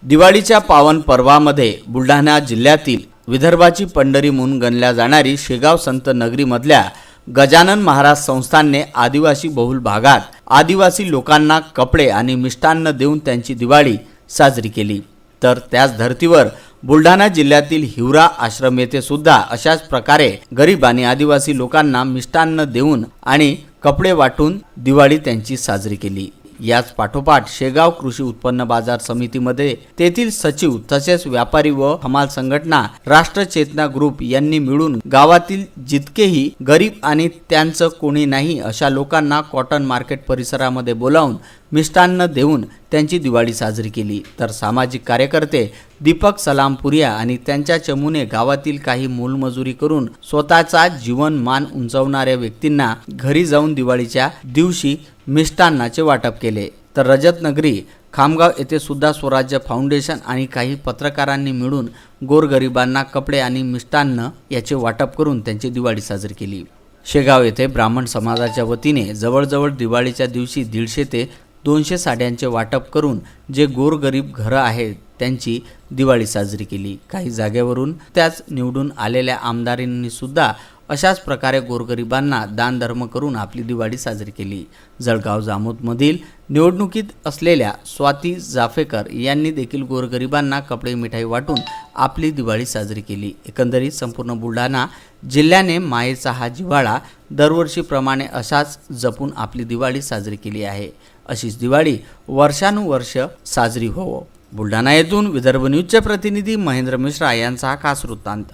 दिवाळीच्या पावन पर्वामध्ये बुलढाणा जिल्ह्यातील विदर्भाची पंढरी म्हणून गणल्या जाणारी शेगाव संत नगरीमधल्या गजानन महाराज संस्थानने आदिवासी बहुल भागात आदिवासी लोकांना कपडे आणि मिष्टान्न देऊन त्यांची दिवाळी साजरी केली। तर त्याच धर्तीवर बुलढाणा जिल्ह्यातील हिवरा आश्रम येथे सुद्धा अशाच प्रकारे गरीब आणि आदिवासी लोकांना मिष्टान्न देऊन आणि कपडे वाटून दिवाळी त्यांची साजरी केली। याच पाठोपाठ शेगाव कृषी उत्पन्न बाजार समितीमध्ये तेथील सचिव तसेच व्यापारी व हमाल संघटना राष्ट्र चेतना ग्रुप यांनी मिळून गावातील जितकेही गरीब आणि त्यांचं कोणी नाही अशा लोकांना कॉटन मार्केट परिसरामध्ये बोलावून मिष्टान्न देऊन त्यांची दिवाळी साजरी केली। तर सामाजिक कार्यकर्ते दीपक सलामपुरिया आणि त्यांच्या चमूने गावातील काही मोलमजुरी करून स्वतःचा जीवनमान उंचावणाऱ्या व्यक्तींना घरी जाऊन दिवाळीच्या दिवशी मिष्टान्नाचे वाटप केले। तर रजतनगरी खामगाव येथे सुद्धा स्वराज्य फाउंडेशन आणि काही पत्रकारांनी मिळून गोरगरिबांना कपडे आणि मिष्टान्न याचे वाटप करून त्यांची दिवाळी साजरी केली। शेगाव येथे ब्राह्मण समाजाच्या वतीने जवळजवळ दिवाळीच्या दिवशी 150 ते 200 साड्यांचे वाटप करून जे गोरगरीब घरं आहेत त्यांची दिवाळी साजरी केली। काही जागेवरून त्याच निवडून आलेल्या आमदारांनी सुद्धा अशाच प्रकारे गोरगरिबांना दान धर्म करून आपली दिवाळी साजरी केली। जळगाव जामोदमधील निवडणुकीत असलेल्या स्वाती जाफेकर यांनी देखील गोरगरिबांना कपडे मिठाई वाटून आपली दिवाळी साजरी केली। एकंदरीत संपूर्ण बुलढाणा जिल्ह्याने मायेचा हा जिव्हाळा दरवर्षीप्रमाणे अशाच जपून आपली दिवाळी साजरी केली आहे। अशीच दिवाळी वर्षानुवर्ष साजरी होवो। बुलढाणा येथून विदर्भ न्यूजचे प्रतिनिधी महेंद्र मिश्रा यांचा हा खास वृत्तांत।